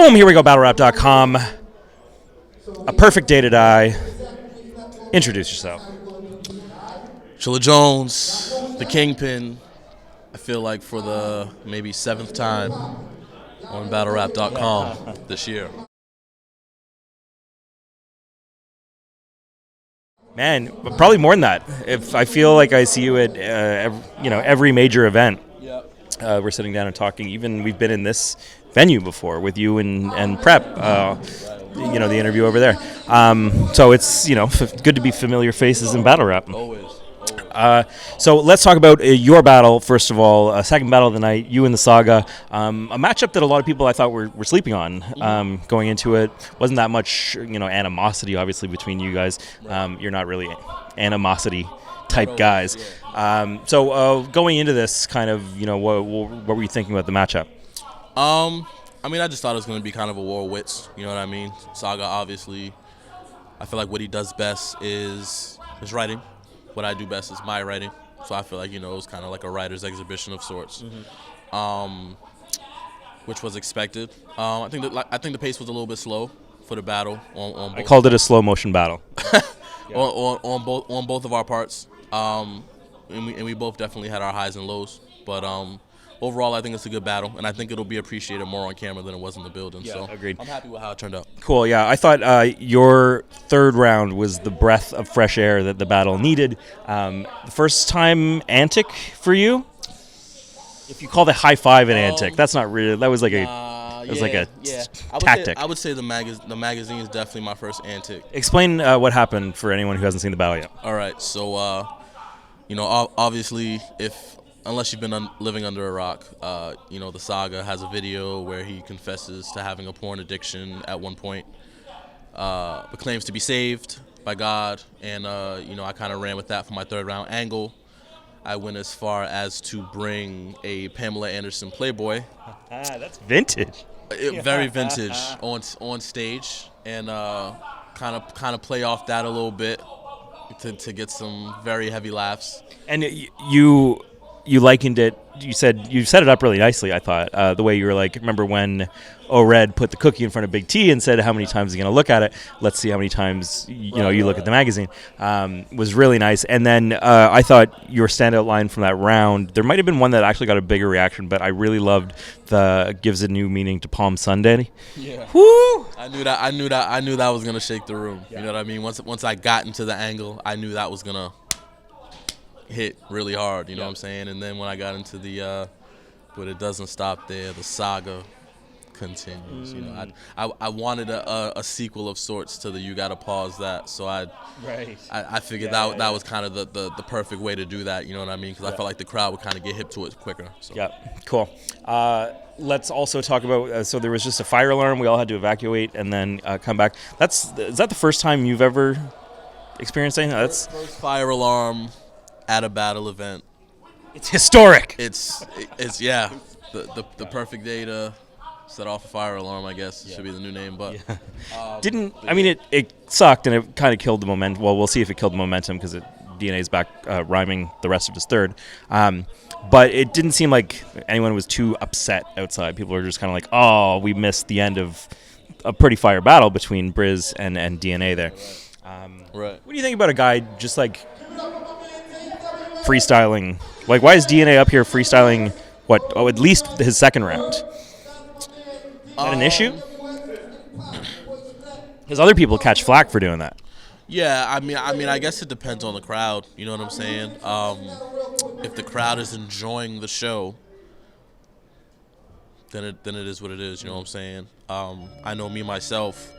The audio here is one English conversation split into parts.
Boom, here we go, battlerap.com. A perfect day to die. Introduce yourself. Chilla Jones, the Kingpin, I feel like for the maybe 7th time on battlerap.com this year. Man, probably more than that. If I feel like I see you at every major event. We're sitting down and talking. Even we've been in this venue before with you and Prep. The interview over there. So it's good to be familiar faces in battle rap. Always. So let's talk about your battle first of all. Second battle of the night, you and the Saga. A matchup that a lot of people I thought were sleeping on going into it. Wasn't that much animosity obviously between you guys. You're not really animosity type guys. So going into this, kind of what were you thinking about the matchup? I just thought it was going to be kind of a war of wits. You know what I mean? Saga, obviously, I feel like what he does best is his writing. What I do best is my writing. So I feel like, it was kind of like a writer's exhibition of sorts, which was expected. I think the pace was a little bit slow for the battle. On both. I called it a slow motion battle. on both of our parts. And we both definitely had our highs and lows. But overall, I think it's a good battle, and I think it'll be appreciated more on camera than it was in the building. Yeah, so agreed. I'm happy with how it turned out. Cool, yeah. I thought your third round was the breath of fresh air that the battle needed. The first time antic for you? If you call the high five an antic, that's not really. That was like a. It was tactic. I would say the magazine is definitely my first antic. Explain what happened for anyone who hasn't seen the battle yet. All right, so obviously, unless you've been living under a rock, the Saga has a video where he confesses to having a porn addiction at one point, but claims to be saved by God, and I kind of ran with that for my third round angle. I went as far as to bring a Pamela Anderson Playboy. That's vintage. Very vintage on stage, and kind of play off that a little bit to get some very heavy laughs. And you likened it. You set it up really nicely. I thought the way you were like, remember when O-Red put the cookie in front of Big T and said, "How many times are you going to look at it? Let's see how many times you look at the magazine." Was really nice. And then I thought your standout line from that round. There might have been one that actually got a bigger reaction, but I really loved the gives a new meaning to Palm Sunday. Yeah. Woo! I knew that was gonna shake the room. Yeah. You know what I mean? Once I got into the angle, I knew that was gonna hit really hard, you know what I'm saying? And then when I got into the but it doesn't stop there, the saga continues. I wanted a sequel of sorts to the You Gotta Pause That, so I figured that was kind of the perfect way to do that, you know what I mean? Because I felt like the crowd would kind of get hip to it quicker. So. Yeah, cool. Let's also talk about, so there was just a fire alarm, we all had to evacuate and then come back. Is that the first time you've ever experienced anything? That's first fire alarm at a battle event. It's historic. It's the perfect day to set off a fire alarm, I guess. Should be the new name, but it sucked and it kind of killed the momentum. Well, we'll see if it killed the momentum because DNA's back rhyming the rest of his third. But it didn't seem like anyone was too upset outside. People were just kind of like, "Oh, we missed the end of a pretty fire battle between Briz and DNA there." Right. What do you think about a guy just like freestyling? Like, why is DNA up here freestyling? At least his second round. Is that an issue? Because other people catch flack for doing that. Yeah, I guess it depends on the crowd. You know what I'm saying? If the crowd is enjoying the show, then it is what it is. You know what I'm saying? I know me myself.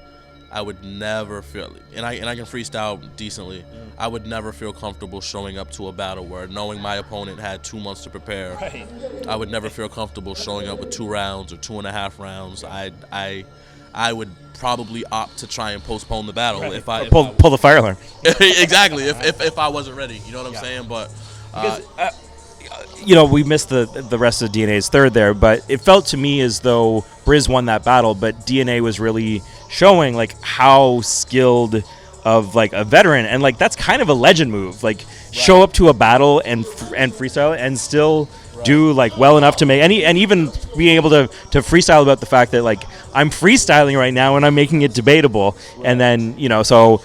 I would never feel, and I can freestyle decently. I would never feel comfortable showing up to a battle where, knowing my opponent had 2 months to prepare, I would never feel comfortable showing up with 2 rounds or 2.5 rounds. I would probably opt to try and postpone the battle if I pull the fire alarm. Exactly. If I wasn't ready, you know what I'm saying? But we missed the rest of DNA's third there, but it felt to me as though Briz won that battle, but DNA was really showing like how skilled of like a veteran, and like that's kind of a legend move. Like show up to a battle and freestyle and still do like well enough to make and even being able to freestyle about the fact that like I'm freestyling right now and I'm making it debatable, and then so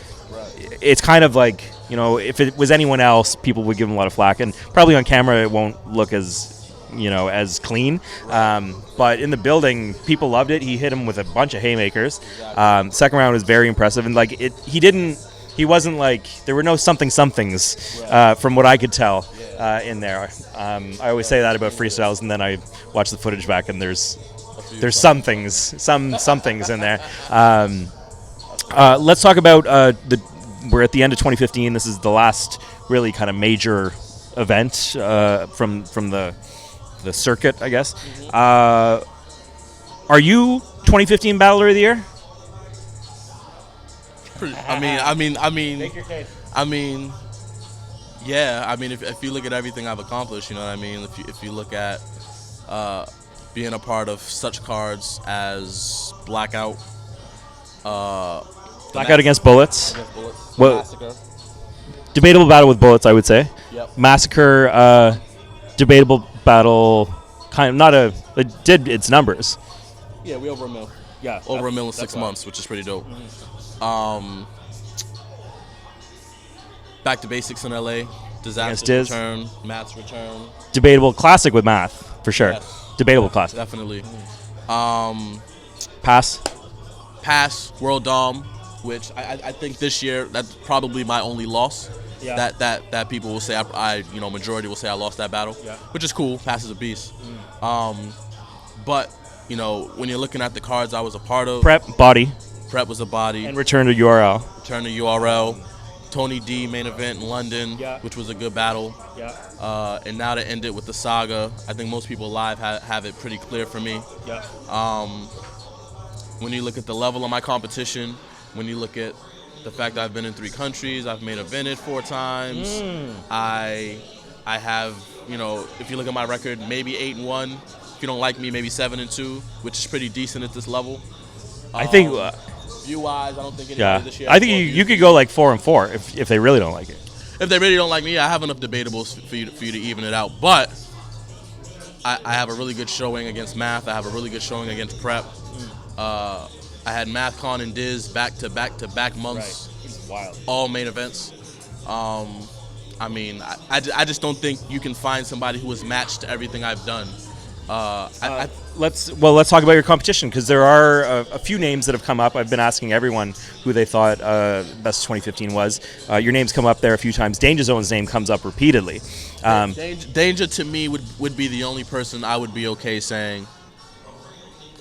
it's kind of like if it was anyone else, people would give him a lot of flack, and probably on camera it won't look as as clean. But in the building, people loved it. He hit him with a bunch of haymakers. Second round was very impressive, and like he wasn't like there were no somethings from what I could tell in there. I always say that about freestyles, and then I watch the footage back, and there's some things in there. Let's talk about we're at the end of 2015. This is the last really kind of major event from the circuit, I guess. Are you 2015 Battler of the Year? Make your case. Yeah. I mean, if you look at everything I've accomplished, you know what I mean. If you look at being a part of such cards as Blackout, against Bullets. Well, Massacre. Debatable battle with Bullets, I would say. Yep. Massacre, debatable battle, kind of not a. It did its numbers. Yeah, we over a mil. Yeah, over a mil in 6 months, which is pretty dope. Mm-hmm. Back to Basics in LA. Disaster's return. Math's return. Debatable classic with Math for sure. Yes. Debatable classic. Definitely. Pass. World Dom, which I think this year that's probably my only loss. Yeah. That people will say majority will say I lost that battle. Yeah. Which is cool. Pass is a beast. But when you're looking at the cards I was a part of. Prep was a body. And Return to URL. Tony D main event in London, which was a good battle. Yeah. And now to end it with the Saga, I think most people live have it pretty clear for me. Yeah. When you look at the level of my competition, when you look at the fact that I've been in 3 countries, I've main evented 4 times. I have, if you look at my record, maybe 8-1. If you don't like me, maybe 7-2, which is pretty decent at this level. I think. View-wise, I don't think anybody this year. I think you could go like 4-4 if they really don't like it. If they really don't like me, I have enough debatables for you to even it out. But I have a really good showing against Math. I have a really good showing against Prep. I had MathCon and Diz back to back months. Right. It's wild. All main events. I just don't think you can find somebody who is matched to everything I've done. Let's talk about your competition, because there are a few names that have come up. I've been asking everyone who they thought best 2015 was. Your name's come up there a few times. Danger Zone's name comes up repeatedly. Danger to me would be the only person I would be okay saying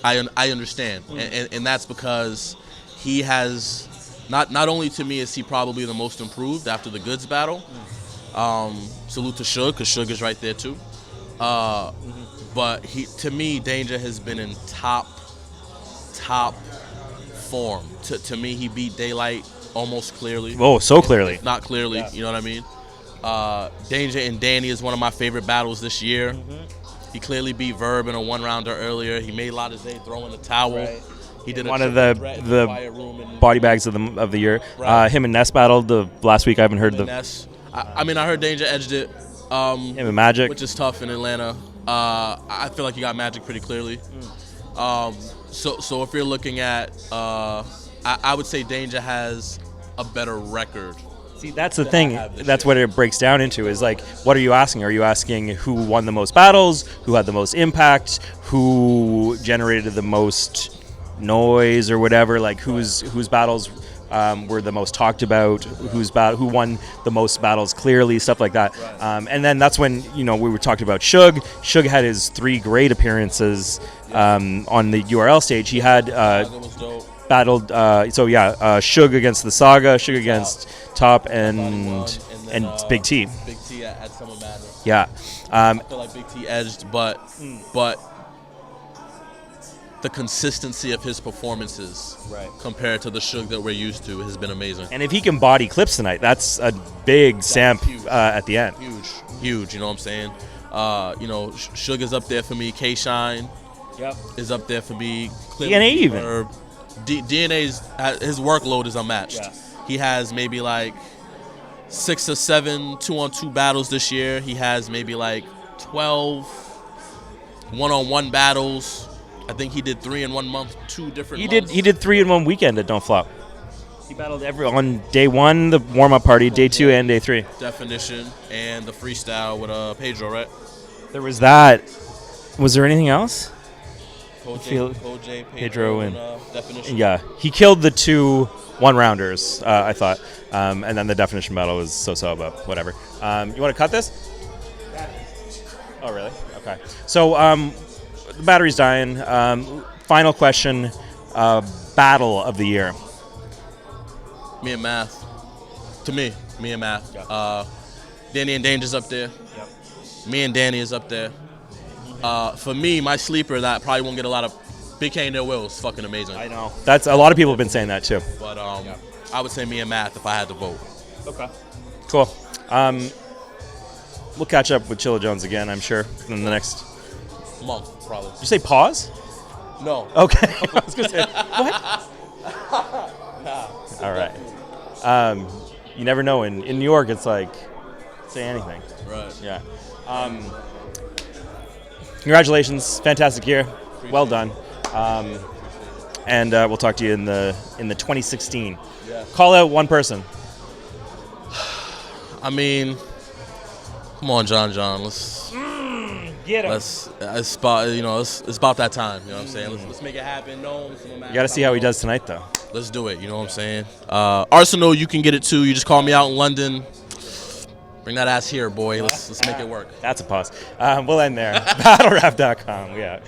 I understand, and that's because he has not only to me is he probably the most improved after the Goods battle. Salute to Suge, because Suge is right there too. But to me, Danger has been in top form. To me, he beat Daylight almost clearly. Oh, so clearly. If not clearly, yeah. You know what I mean? Danger and Danny is one of my favorite battles this year. He clearly beat Verb in a 1-rounder earlier. He made Latizé throw in the towel. Right. He did one of the body bags of the year. Right. Him and Ness battled the last week. I haven't heard the Ness. I heard Danger edged it. Him and Magic, which is tough in Atlanta. I feel like he got Magic pretty clearly. So if you're looking at, I would say Danger has a better record. See, that's the thing. That's what it breaks down into is like, what are you asking? Are you asking who won the most battles, who had the most impact, who generated the most noise or whatever? Like whose battles were the most talked about, who won the most battles clearly, stuff like that. Right. And then that's when we were talking about Suge. Suge had his 3 great appearances on the URL stage. He had battled. Suge against the Saga, Suge against Top, and Big T. Big T at Summer Madness. Yeah. I feel like Big T edged, but the consistency of his performances compared to the Suge that we're used to has been amazing. And if he can body clips tonight, that's a big stamp at the end. Huge. You know what I'm saying? Suge is up there for me. K-Shine is up there for me. DNA even. DNA's his workload is unmatched. Yeah. He has maybe like 6 or 7 2-on-2 battles this year. He has maybe like 12 one-on-one battles. I think he did 3 in 1 month, 2 different months. He did 3 in 1 weekend at Don't Flop. He battled on day 1, the warm-up party, day 2, and day 3. Definition and the freestyle with Pedro, right? There was that. Was there anything else? J, Pedro, and Definition. Yeah, he killed the 2 1-rounders, I thought. And then the Definition battle was so-so, but whatever. You want to cut this? Oh, really? Okay. So the battery's dying. Final question, battle of the year. Me and Math. To me and Math. Yep. Danny and Danger's up there. Yep. Me and Danny is up there. For me, my sleeper that probably won't get a lot of Big K and Their Will is fucking amazing. I know. That's a lot of people have been saying that too. But I would say me and Math if I had to vote. Okay. Cool. We'll catch up with Chilla Jones again, I'm sure, in the next month, probably. Did you say pause? No. Okay. I was going to say, what? All right. You never know. In New York, it's like, say anything. Right. Yeah. Congratulations. Fantastic year. Well done. And we'll talk to you in the 2016. Yes. Call out one person. I mean, come on, John. Let's get him. It's about that time. You know what I'm saying? Let's make it happen. No you got to see how he does tonight, though. Let's do it. You know what I'm saying? Arsenal, you can get it too. You just call me out in London. Bring that ass here, boy. Let's make it work. That's a pause. We'll end there. BattleRap.com. Yeah.